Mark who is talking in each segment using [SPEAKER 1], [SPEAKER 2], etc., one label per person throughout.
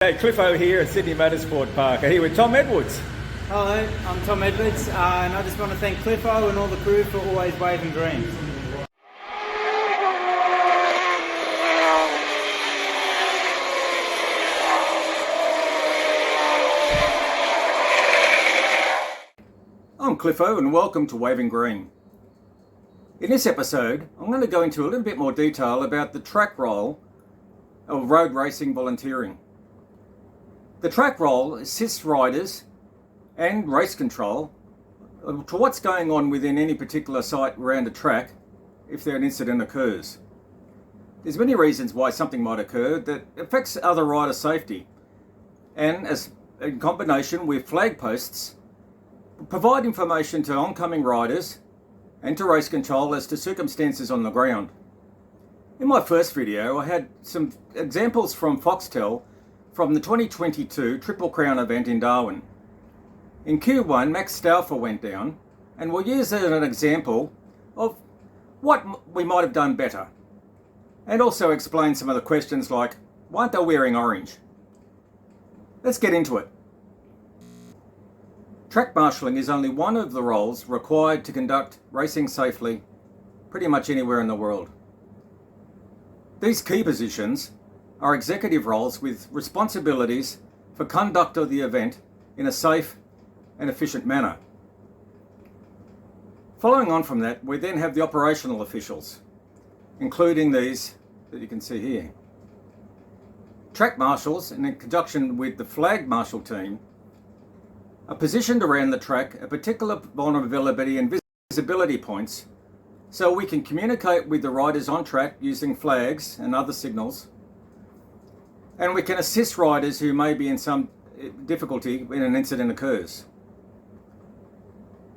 [SPEAKER 1] Hey, Cliffo here at Sydney Motorsport Park. I'm here with Tom Edwards.
[SPEAKER 2] Hello, I'm Tom Edwards, and I just want to thank Cliffo and all the crew for always waving green.
[SPEAKER 1] I'm Cliffo and welcome to Waving Green. In this episode, I'm going to go into a little bit more detail about the track role of road racing volunteering. The track role assists riders and race control to what's going on within any particular site around a track if an incident occurs. There's many reasons why something might occur that affects other rider safety, and as in combination with flag posts, provide information to oncoming riders and to race control as to circumstances on the ground. In my first video, I had some examples from Foxtel from the 2022 Triple Crown event in Darwin. In Q1, Max Stauffer went down, and we'll use it as an example of what we might have done better, and also explain some of the questions like, why aren't they wearing orange? Let's get into it. Track marshalling is only one of the roles required to conduct racing safely pretty much anywhere in the world. These key positions are executive roles with responsibilities for conduct of the event in a safe and efficient manner. Following on from that, we then have the operational officials, including these that you can see here. Track marshals, in conjunction with the flag marshal team, are positioned around the track at particular vulnerability and visibility points so we can communicate with the riders on track using flags and other signals, and we can assist riders who may be in some difficulty when an incident occurs.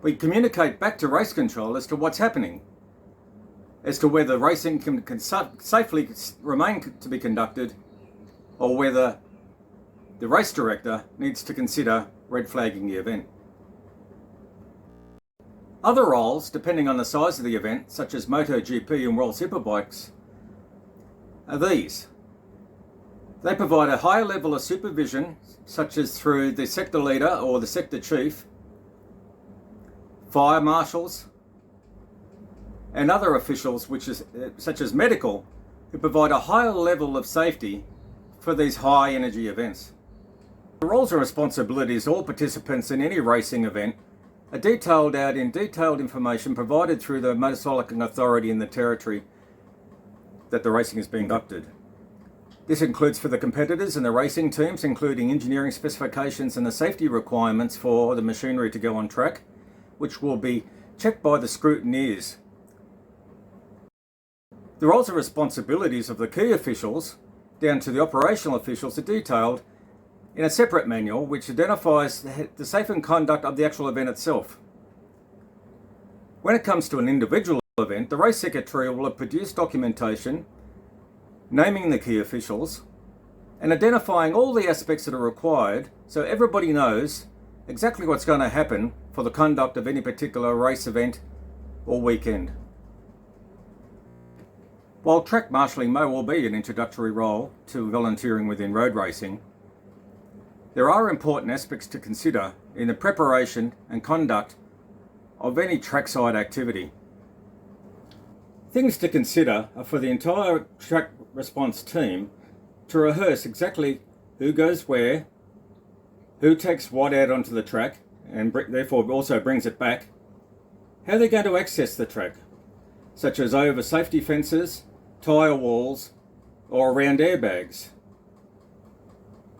[SPEAKER 1] We communicate back to race control as to what's happening, as to whether racing can safely remain to be conducted, or whether the race director needs to consider red flagging the event. Other roles, depending on the size of the event, such as MotoGP and World Superbikes, are these. They provide a higher level of supervision, such as through the sector leader or the sector chief, fire marshals, and other officials such as medical, who provide a higher level of safety for these high energy events. The roles and responsibilities of all participants in any racing event are detailed out in detailed information provided through the motorcycling authority in the territory that the racing is being conducted. This includes for the competitors and the racing teams, including engineering specifications and the safety requirements for the machinery to go on track, which will be checked by the scrutineers. The roles and responsibilities of the key officials down to the operational officials are detailed in a separate manual which identifies the safe and conduct of the actual event itself. When it comes to an individual event, the race secretary will have produced documentation naming the key officials and identifying all the aspects that are required so everybody knows exactly what's going to happen for the conduct of any particular race event or weekend. While track marshalling may well be an introductory role to volunteering within road racing, there are important aspects to consider in the preparation and conduct of any trackside activity. Things to consider are for the entire track response team to rehearse exactly who goes where, who takes what out onto the track and therefore also brings it back, how they're going to access the track, such as over safety fences, tyre walls, or around airbags.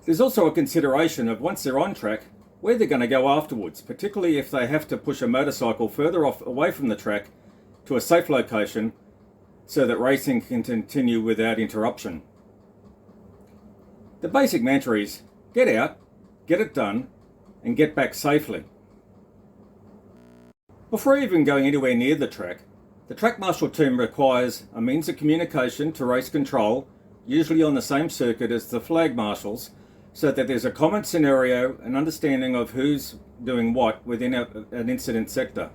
[SPEAKER 1] There's also a consideration of once they're on track, where they're going to go afterwards, particularly if they have to push a motorcycle further away from the track to a safe location so that racing can continue without interruption. The basic mantra is get out, get it done, and get back safely. Before even going anywhere near the track marshal team requires a means of communication to race control, usually on the same circuit as the flag marshals, so that there's a common scenario and understanding of who's doing what within an incident sector.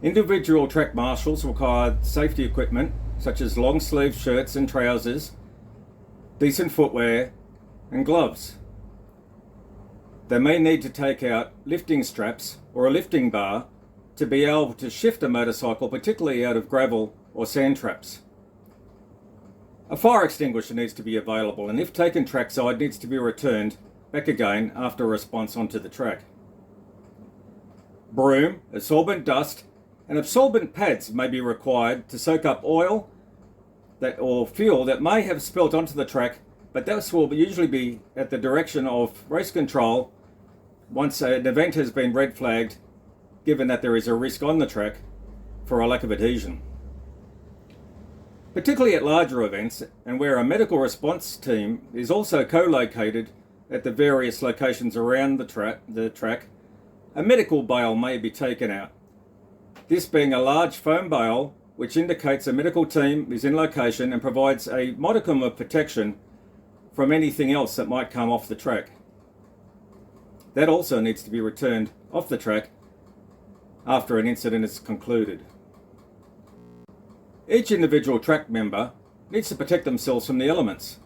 [SPEAKER 1] Individual track marshals require safety equipment such as long sleeve shirts and trousers, decent footwear, and gloves. They may need to take out lifting straps or a lifting bar to be able to shift a motorcycle, particularly out of gravel or sand traps. A fire extinguisher needs to be available, and if taken trackside, needs to be returned back again after a response onto the track. Broom, absorbent dust, and absorbent pads may be required to soak up oil or fuel that may have spilt onto the track, but this will usually be at the direction of race control once an event has been red flagged, given that there is a risk on the track for a lack of adhesion. Particularly at larger events and where a medical response team is also co-located at the various locations around the track, a medical bale may be taken out. This being a large foam bale which indicates a medical team is in location and provides a modicum of protection from anything else that might come off the track. That also needs to be returned off the track after an incident is concluded. Each individual track member needs to protect themselves from the elements.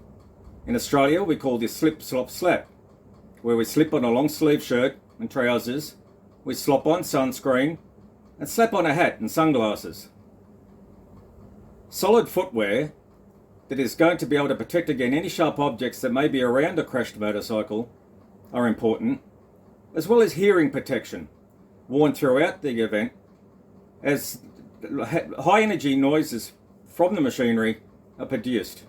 [SPEAKER 1] In Australia, we call this slip, slop, slap, where we slip on a long sleeve shirt and trousers, we slop on sunscreen, and slap on a hat and sunglasses. Solid footwear that is going to be able to protect against any sharp objects that may be around a crashed motorcycle are important, as well as hearing protection, worn throughout the event, as high energy noises from the machinery are produced.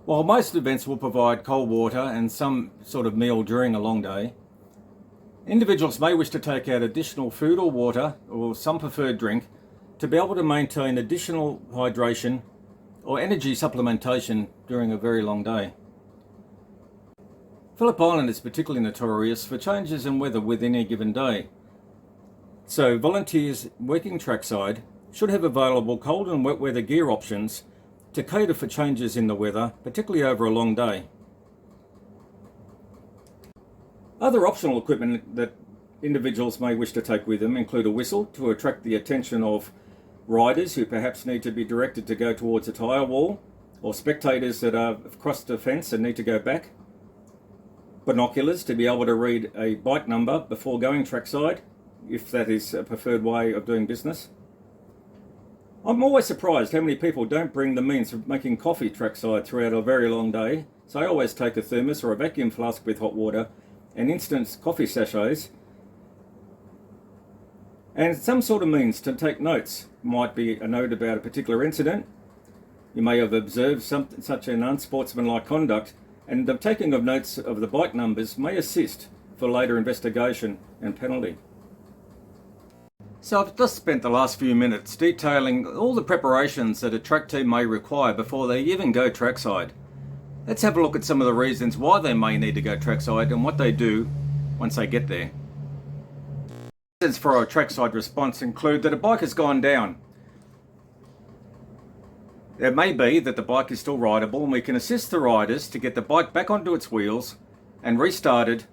[SPEAKER 1] While most events will provide cold water and some sort of meal during a long day, individuals may wish to take out additional food or water or some preferred drink to be able to maintain additional hydration or energy supplementation during a very long day. Phillip Island is particularly notorious for changes in weather within a given day. So volunteers working trackside should have available cold and wet weather gear options to cater for changes in the weather, particularly over a long day. Other optional equipment that individuals may wish to take with them include a whistle to attract the attention of riders who perhaps need to be directed to go towards a tyre wall, or spectators that have crossed the fence and need to go back. Binoculars to be able to read a bike number before going trackside, if that is a preferred way of doing business. I'm always surprised how many people don't bring the means of making coffee trackside throughout a very long day, so I always take a thermos or a vacuum flask with hot water and instant coffee sachets, and some sort of means to take notes. Might be a note about a particular incident. You may have observed such an unsportsmanlike conduct, and the taking of notes of the bike numbers may assist for later investigation and penalty. So I've just spent the last few minutes detailing all the preparations that a track team may require before they even go trackside. Let's have a look at some of the reasons why they may need to go trackside and what they do once they get there. Reasons for a trackside response include that a bike has gone down. It may be that the bike is still rideable and we can assist the riders to get the bike back onto its wheels and restarted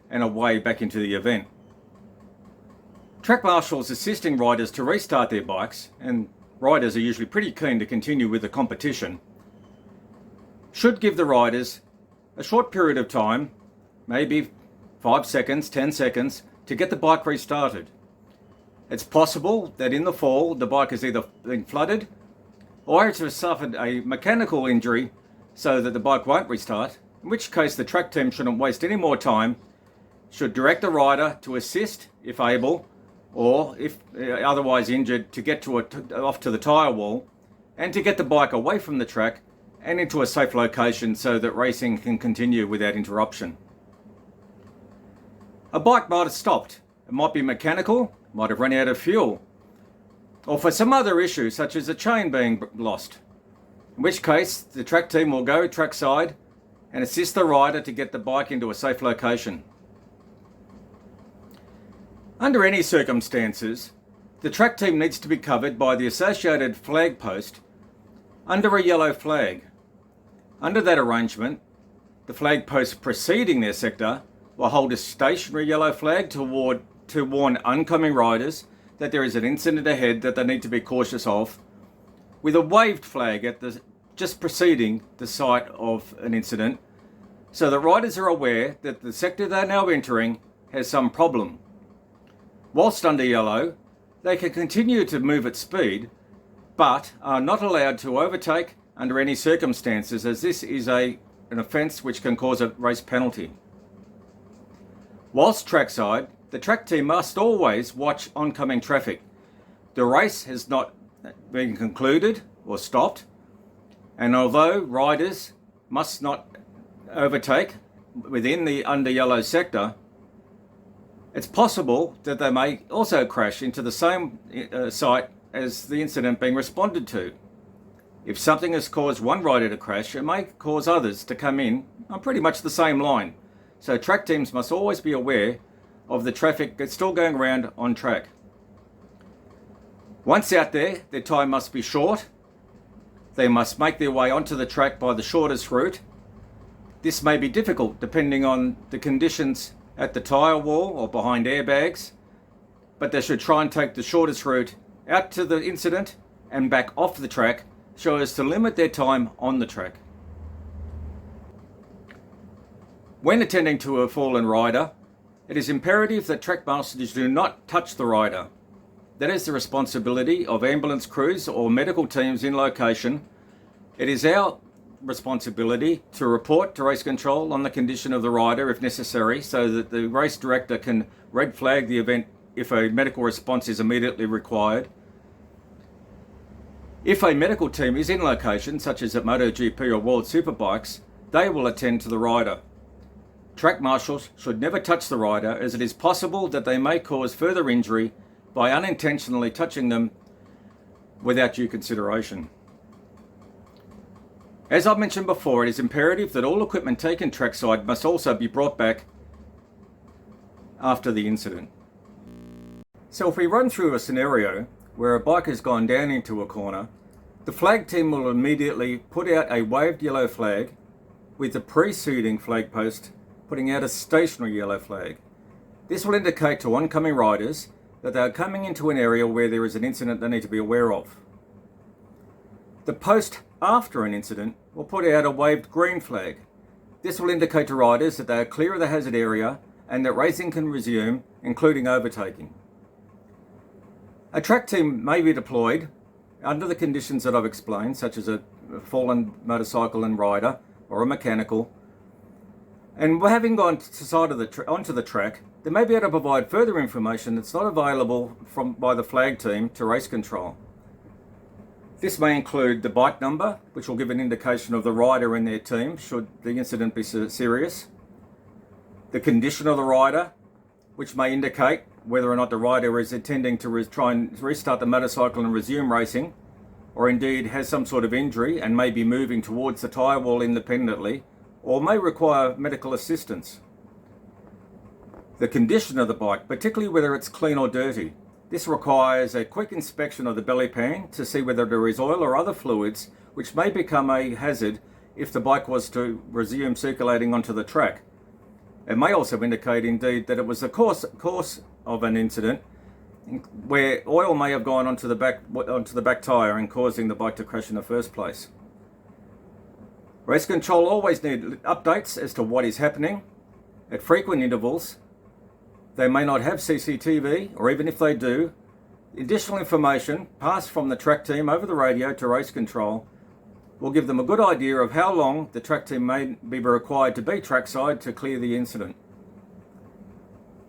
[SPEAKER 1] and away back into the event. Track marshals assisting riders to restart their bikes, and riders are usually pretty keen to continue with the competition, should give the riders a short period of time, maybe 5 seconds, 10 seconds, to get the bike restarted. It's possible that in the fall the bike has either been flooded or it has suffered a mechanical injury so that the bike won't restart, in which case the track team shouldn't waste any more time, should direct the rider to assist if able, or if otherwise injured, to get off to the tyre wall and to get the bike away from the track and into a safe location so that racing can continue without interruption. A bike might have stopped. It might be mechanical, might have run out of fuel, or for some other issue such as a chain being lost, in which case the track team will go trackside and assist the rider to get the bike into a safe location. Under any circumstances, the track team needs to be covered by the associated flag post under a yellow flag. Under that arrangement, the flag post preceding their sector will hold a stationary yellow flag to warn oncoming riders that there is an incident ahead that they need to be cautious of, with a waved flag at the just preceding the site of an incident, so that riders are aware that the sector they're now entering has some problem. Whilst under yellow, they can continue to move at speed, but are not allowed to overtake under any circumstances, as this is an offence which can cause a race penalty. Whilst trackside, the track team must always watch oncoming traffic. The race has not been concluded or stopped, and although riders must not overtake within the under yellow sector, it's possible that they may also crash into the same site as the incident being responded to. If something has caused one rider to crash, it may cause others to come in on pretty much the same line. So track teams must always be aware of the traffic that's still going around on track. Once out there, their time must be short. They must make their way onto the track by the shortest route. This may be difficult depending on the conditions at the tyre wall or behind airbags, but they should try and take the shortest route out to the incident and back off the track so as to limit their time on the track. When attending to a fallen rider, it is imperative that track masters do not touch the rider. That is the responsibility of ambulance crews or medical teams in location. It is our responsibility to report to race control on the condition of the rider if necessary, so that the race director can red flag the event if a medical response is immediately required. If a medical team is in location, such as at MotoGP or World Superbikes, they will attend to the rider. Track marshals should never touch the rider, as it is possible that they may cause further injury by unintentionally touching them without due consideration. As I've mentioned before, it is imperative that all equipment taken trackside must also be brought back after the incident. So if we run through a scenario where a bike has gone down into a corner, the flag team will immediately put out a waved yellow flag, with the preceding flag post putting out a stationary yellow flag. This will indicate to oncoming riders that they are coming into an area where there is an incident they need to be aware of. The post after an incident will put out a waved green flag. This will indicate to riders that they are clear of the hazard area and that racing can resume, including overtaking. A track team may be deployed under the conditions that I've explained, such as a fallen motorcycle and rider or a mechanical. And having gone onto the track, they may be able to provide further information that's not available by the flag team to race control. This may include the bike number, which will give an indication of the rider and their team should the incident be serious. The condition of the rider, which may indicate whether or not the rider is intending to try and restart the motorcycle and resume racing, or indeed has some sort of injury and may be moving towards the tyre wall independently, or may require medical assistance. The condition of the bike, particularly whether it's clean or dirty. This requires a quick inspection of the belly pan to see whether there is oil or other fluids which may become a hazard if the bike was to resume circulating onto the track. It may also indicate indeed that it was the course of an incident where oil may have gone onto the back tyre and causing the bike to crash in the first place. Race control always need updates as to what is happening at frequent intervals. They may not have CCTV, or even if they do, additional information passed from the track team over the radio to race control will give them a good idea of how long the track team may be required to be trackside to clear the incident.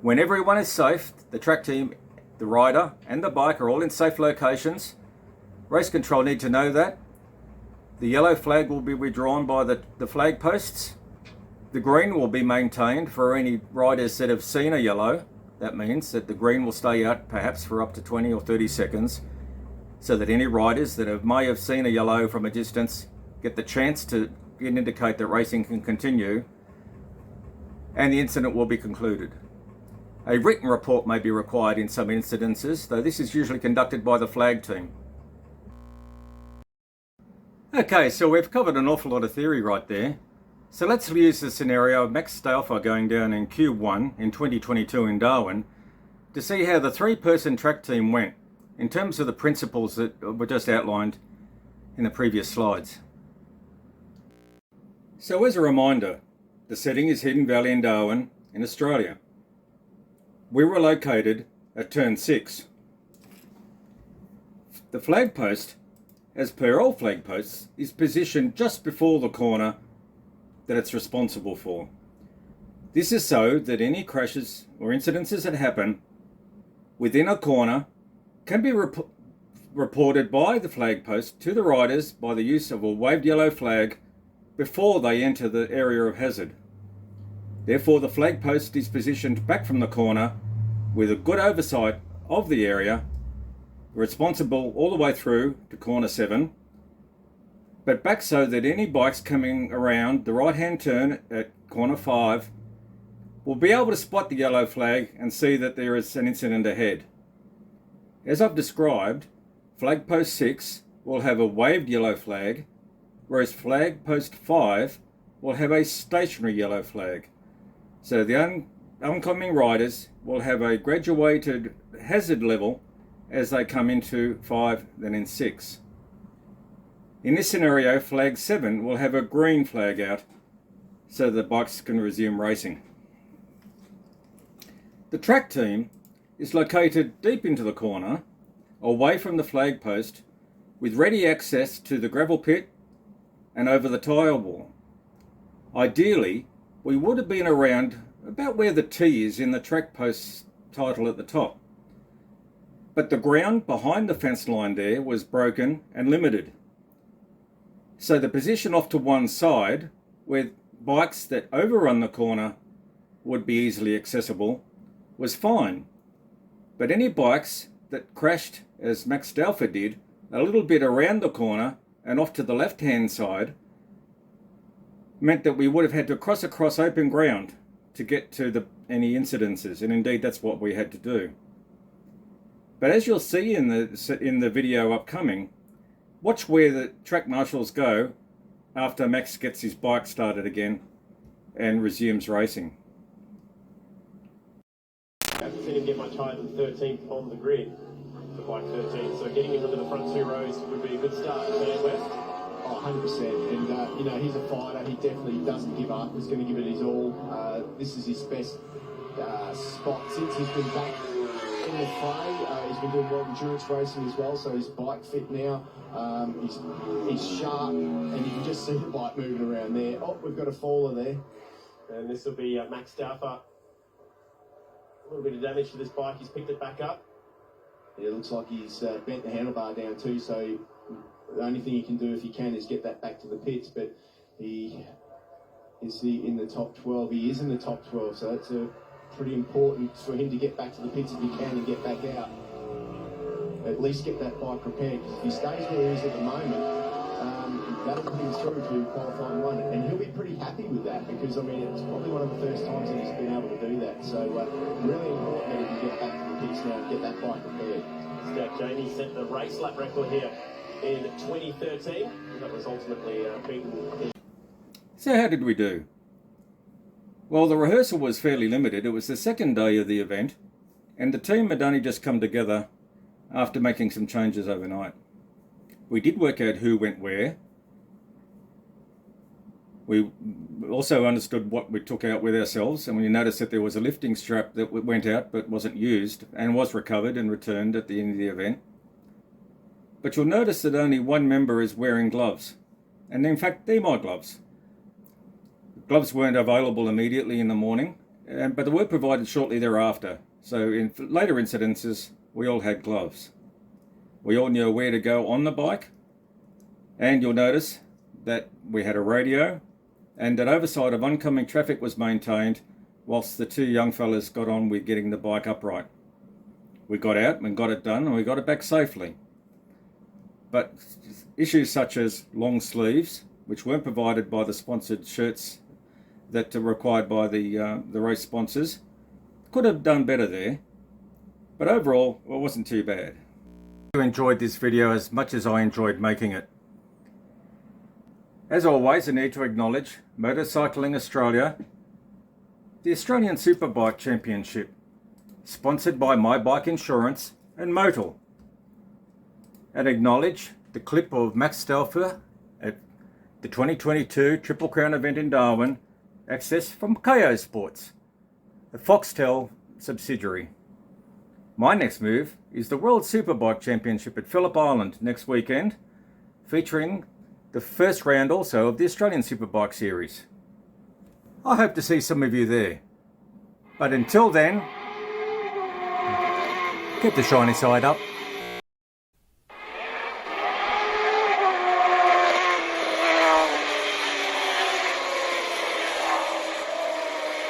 [SPEAKER 1] When everyone is safe, the track team, the rider and the bike are all in safe locations. Race control need to know that. The yellow flag will be withdrawn by the flag posts. The green will be maintained for any riders that have seen a yellow. That means that the green will stay out perhaps for up to 20 or 30 seconds, so that any riders that may have seen a yellow from a distance get the chance to indicate that racing can continue, and the incident will be concluded. A written report may be required in some incidences, though this is usually conducted by the flag team. Okay, so we've covered an awful lot of theory right there. So let's use the scenario of Max Stauffer going down in Q1 in 2022 in Darwin to see how the three-person track team went in terms of the principles that were just outlined in the previous slides. So as a reminder, the setting is Hidden Valley in Darwin in Australia. We were located at turn 6. The flag post, as per all flag posts, is positioned just before the corner that it's responsible for. This is so that any crashes or incidences that happen within a corner can be reported by the flag post to the riders by the use of a waved yellow flag before they enter the area of hazard. Therefore, the flag post is positioned back from the corner with a good oversight of the area, responsible all the way through to corner 7, but back so that any bikes coming around the right hand turn at corner 5 will be able to spot the yellow flag and see that there is an incident ahead. As I've described, flag post 6 will have a waved yellow flag, whereas flag post 5 will have a stationary yellow flag. So the oncoming riders will have a graduated hazard level as they come into 5, then in 6. In this scenario, flag 7 will have a green flag out so the bikes can resume racing. The track team is located deep into the corner, away from the flag post, with ready access to the gravel pit and over the tyre wall. Ideally, we would have been around about where the T is in the track post title at the top. But the ground behind the fence line there was broken and limited. So the position off to one side, where bikes that overrun the corner would be easily accessible, was fine. But any bikes that crashed, as Max Stauffer did, a little bit around the corner and off to the left-hand side, meant that we would have had to cross across open ground to get to any incidences, and indeed that's what we had to do. But as you'll see in the video upcoming, watch where the track marshals go after Max gets his bike started again and resumes racing.
[SPEAKER 3] I haven't seen him get much higher than 13th on the grid for bike 13, so getting him into the front 2 rows would be a good start. West?
[SPEAKER 4] Oh, 100%. And, he's a fighter. He definitely doesn't give up. He's going to give it his all. This is his best spot since he's been back in the fray. He's been doing world endurance racing as well, so he's bike fit now. He's sharp, and you can just see the bike moving around there. Oh, we've got a faller there.
[SPEAKER 3] And this will be Max Stauffer. A little bit of damage to this bike. He's picked it back up.
[SPEAKER 4] Yeah, it looks like he's bent the handlebar down too, so the only thing he can do if he can is get that back to the pits, but is he in the top 12? He is in the top 12, so it's pretty important for him to get back to the pits if he can and get back out. At least get that bike prepared, because if he stays where he is at the moment, that'll put him through to qualifying run, and he'll be pretty happy with that, because I mean it's probably one of the first times that he's been able to do that. So really important that he can get back to the pits now and get that bike prepared.
[SPEAKER 3] Scout Jamie set the race lap record here in 2013. That was ultimately beaten.
[SPEAKER 1] So how did we do? Well, the rehearsal was fairly limited. It was the second day of the event, and the team had only just come together after making some changes overnight. We did work out who went where. We also understood what we took out with ourselves, and we noticed that there was a lifting strap that went out but wasn't used and was recovered and returned at the end of the event. But you'll notice that only one member is wearing gloves, and in fact they're my gloves. Gloves weren't available immediately in the morning, but they were provided shortly thereafter, so in later incidences we all had gloves. We all knew where to go on the bike, and you'll notice that we had a radio and that oversight of oncoming traffic was maintained whilst the two young fellas got on with getting the bike upright. We got out and got it done, and we got it back safely. But issues such as long sleeves, which weren't provided by the sponsored shirts that are required by the race sponsors, could have done better there. But overall, it wasn't too bad. I enjoyed this video as much as I enjoyed making it. As always, I need to acknowledge Motorcycling Australia, the Australian Superbike Championship, sponsored by My Bike Insurance and Motul, and acknowledge the clip of Max Stauffer at the 2022 Triple Crown event in Darwin, accessed from KO Sports, a Foxtel subsidiary. My next move is the World Superbike Championship at Phillip Island next weekend, featuring the first round also of the Australian Superbike Series. I hope to see some of you there. But until then, keep the shiny side up.